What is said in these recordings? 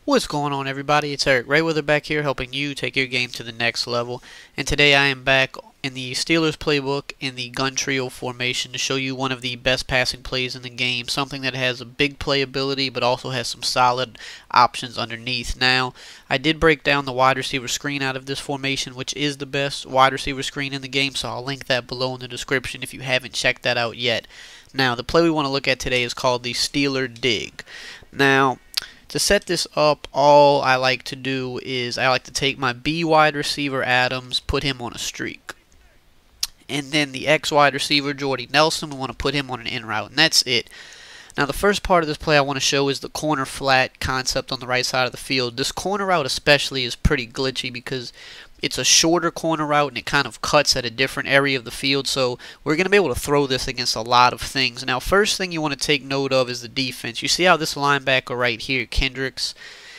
What's going on, everybody? It's EricRayweather back here helping you take your game to the next level. And today I am back in the Steelers playbook in the gun trio formation to show you one of the best passing plays in the game, something that has a big playability but also has some solid options underneath. Now, I did break down the wide receiver screen out of this formation, which is the best wide receiver screen in the game, so I'll link that below in the description if you haven't checked that out yet. Now, the play we want to look at today is called the Steeler Dig. Now, to set this up, all I like to do is I like to take my B wide receiver Adams, put him on a streak. And then the X wide receiver Jordy Nelson, we want to put him on an in route, and that's it. Now the first part of this play I want to show is the corner flat concept on the right side of the field. This corner route especially is pretty glitchy because it's a shorter corner route and it kind of cuts at a different area of the field, so we're going to be able to throw this against a lot of things. Now first thing you want to take note of is the defense. You see how this linebacker right here, Kendricks,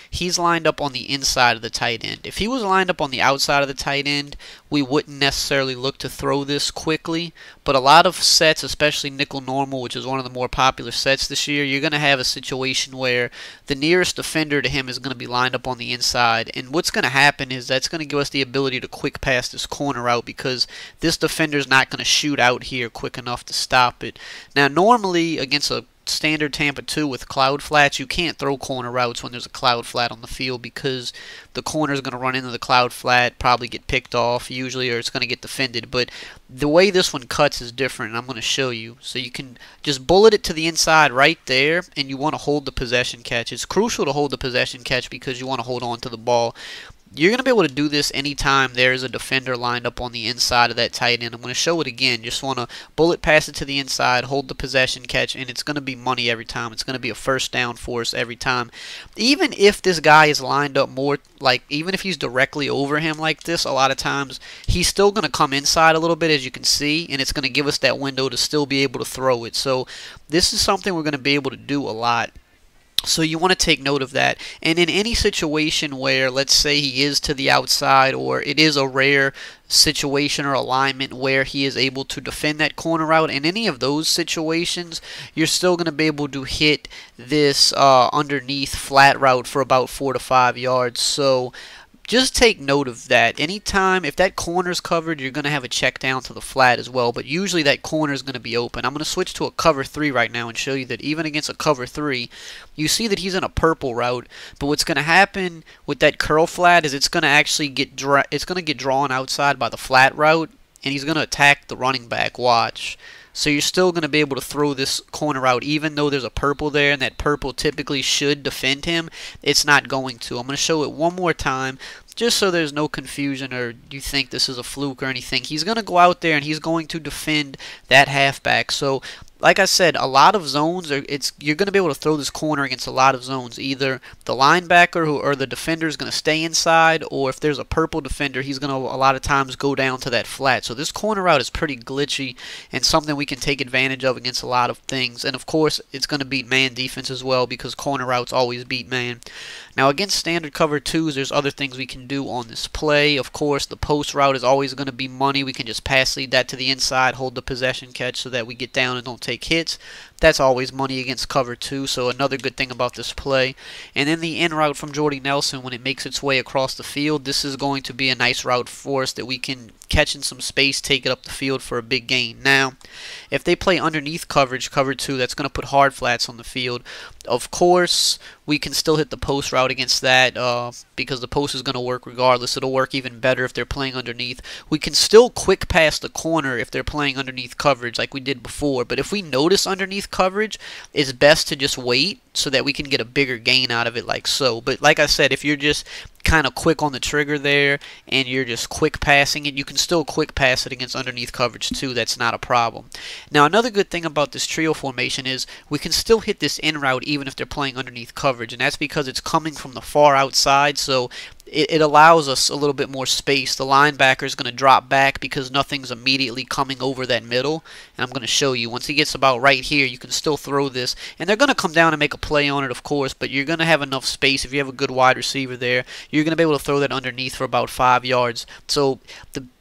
he's lined up on the inside of the tight end. If he was lined up on the outside of the tight end, we wouldn't necessarily look to throw this quickly, but a lot of sets, especially nickel normal, which is one of the more popular sets this year, you're going to have a situation where the nearest defender to him is going to be lined up on the inside, and what's going to happen is that's going to give us the ability to quick pass this corner out because this defender is not going to shoot out here quick enough to stop it. Now normally against a standard Tampa 2 with cloud flats, you can't throw corner routes when there's a cloud flat on the field because the corner is going to run into the cloud flat, probably get picked off usually, or it's going to get defended. But the way this one cuts is different, and I'm going to show you. So you can just bullet it to the inside right there, and you want to hold the possession catch. It's crucial to hold the possession catch because you want to hold on to the ball. You're going to be able to do this anytime there's a defender lined up on the inside of that tight end. I'm going to show it again. Just want to bullet pass it to the inside, hold the possession catch, and it's going to be money every time. It's going to be a first down for us every time. Even if this guy is lined up more, like even if he's directly over him like this, a lot of times he's still going to come inside a little bit, as you can see, and it's going to give us that window to still be able to throw it. So this is something we're going to be able to do a lot. So you want to take note of that. And in any situation where, let's say he is to the outside, or it is a rare situation or alignment where he is able to defend that corner route, in any of those situations, you're still going to be able to hit this underneath flat route for about 4 to 5 yards. So just take note of that. Anytime, if that corner is covered, you're going to have a check down to the flat as well, but usually that corner is going to be open. I'm going to switch to a cover 3 right now and show you that even against a cover 3, you see that he's in a purple route, but what's going to happen with that curl flat is it's going to actually get drawn outside by the flat route, and he's going to attack the running back. Watch. So you're still going to be able to throw this corner out even though there's a purple there, and that purple typically should defend him. It's not going to. I'm going to show it one more time just so there's no confusion or you think this is a fluke or anything. He's going to go out there and he's going to defend that halfback. So like I said, a lot of zones, you're going to be able to throw this corner against a lot of zones. Either the linebacker or the defender is going to stay inside, or if there's a purple defender, he's going to a lot of times go down to that flat. So this corner route is pretty glitchy and something we can take advantage of against a lot of things. And of course, it's going to beat man defense as well because corner routes always beat man. Now against standard cover 2s, there's other things we can do on this play. Of course, the post route is always going to be money. We can just pass lead that to the inside, hold the possession catch so that we get down and don't take hits. That's always money against cover 2, so another good thing about this play. And then the in route from Jordy Nelson, when it makes its way across the field, this is going to be a nice route for us that we can catch in some space, take it up the field for a big gain. Now, if they play underneath coverage, cover 2, that's going to put hard flats on the field. Of course, we can still hit the post route against that because the post is going to work regardless. It'll work even better if they're playing underneath. We can still quick pass the corner if they're playing underneath coverage like we did before, but if we notice underneath coverage, it's best to just wait so that we can get a bigger gain out of it like so. But like I said, if you're just kind of quick on the trigger there and you're just quick passing it, you can still quick pass it against underneath coverage too. That's not a problem. Now another good thing about this trio formation is we can still hit this in route even if they're playing underneath coverage, and that's because it's coming from the far outside, so it allows us a little bit more space. The linebacker is going to drop back because nothing's immediately coming over that middle, and I'm going to show you. Once he gets about right here, you can still throw this, and they're going to come down and make a play on it, of course, but you're going to have enough space. If you have a good wide receiver there, you're going to be able to throw that underneath for about 5 yards. So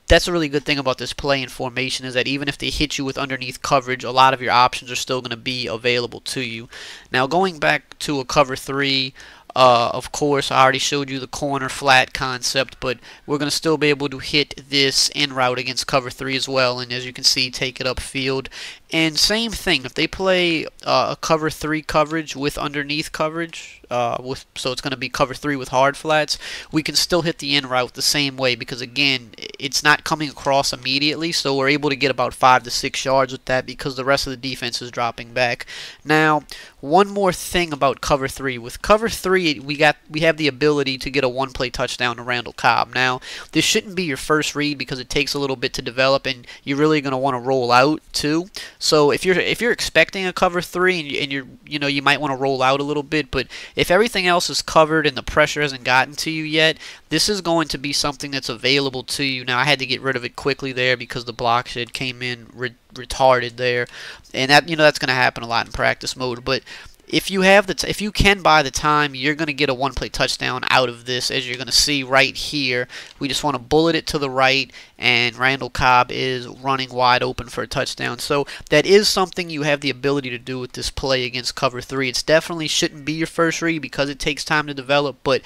that's a really good thing about this play in formation, is that even if they hit you with underneath coverage, a lot of your options are still going to be available to you. Now going back to a cover 3, Of course, I already showed you the corner flat concept, but we're going to still be able to hit this in route against cover 3 as well, and as you can see, take it upfield. And same thing, if they play a cover 3 coverage with underneath coverage, so it's going to be cover 3 with hard flats, we can still hit the in route the same way, because again, it's not coming across immediately, so we're able to get about 5 to 6 yards with that because the rest of the defense is dropping back. Now, one more thing about cover 3. With cover 3, we have the ability to get a one-play touchdown to Randall Cobb. Now, this shouldn't be your first read because it takes a little bit to develop, and you're really going to want to roll out too. So if you're expecting a cover 3 and you might want to roll out a little bit, but if everything else is covered and the pressure hasn't gotten to you yet, this is going to be something that's available to you. Now, I had to get rid of it quickly there because the block shed came in retarded there, and that's going to happen a lot in practice mode. But if you can buy the time, you're going to get a one-play touchdown out of this, as you're going to see right here. We just want to bullet it to the right, and Randall Cobb is running wide open for a touchdown. So that is something you have the ability to do with this play against cover 3. It definitely shouldn't be your first read because it takes time to develop, but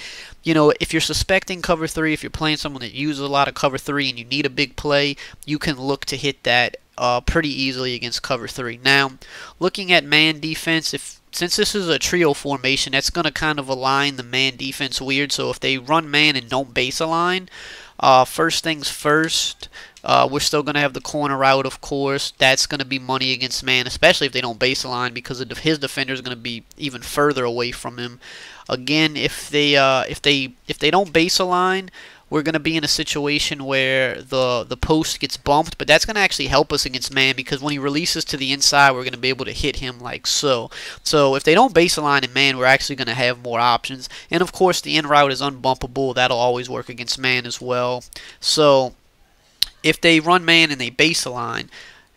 if you're suspecting cover 3, if you're playing someone that uses a lot of cover 3 and you need a big play, you can look to hit that pretty easily against cover 3. Now, looking at man defense, since this is a trio formation, that's going to kind of align the man defense weird. So if they run man and don't base align, first things first, we're still going to have the corner out, of course. That's going to be money against man, especially if they don't base align, because his defender is going to be even further away from him. Again, if they don't base align, we're going to be in a situation where the post gets bumped, but that's going to actually help us against man, because when he releases to the inside, we're going to be able to hit him like so. So if they don't base align in man, we're actually going to have more options. And of course, the in route is unbumpable. That'll always work against man as well. So if they run man and they base align,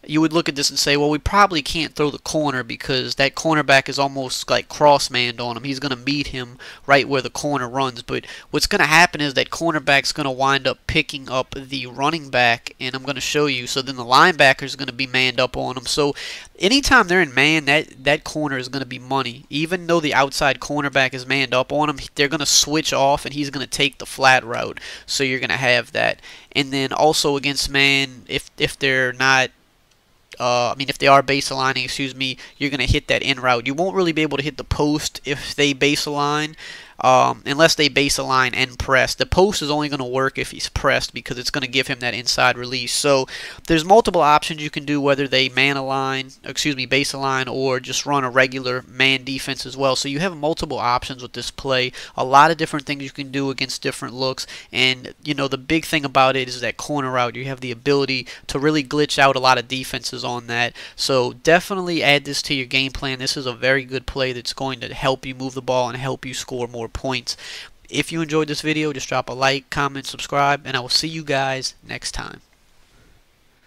you would look at this and say, well, we probably can't throw the corner because that cornerback is almost like cross-manned on him. He's going to meet him right where the corner runs. But what's going to happen is that cornerback's going to wind up picking up the running back, and I'm going to show you. So then the linebacker is going to be manned up on him. So anytime they're in man, that corner is going to be money. Even though the outside cornerback is manned up on him, they're going to switch off, and he's going to take the flat route. So you're going to have that. And then also against man, if they're not, if they are base aligning, you're going to hit that in route. You won't really be able to hit the post if they base align, unless they base align and press. The post is only going to work if he's pressed, because it's going to give him that inside release. So there's multiple options you can do, whether they base align, or just run a regular man defense as well. So you have multiple options with this play. A lot of different things you can do against different looks, and the big thing about it is that corner route. You have the ability to really glitch out a lot of defenses on that. So definitely add this to your game plan. This is a very good play that's going to help you move the ball and help you score more points. If you enjoyed this video, just drop a like, comment, subscribe, and I will see you guys next time.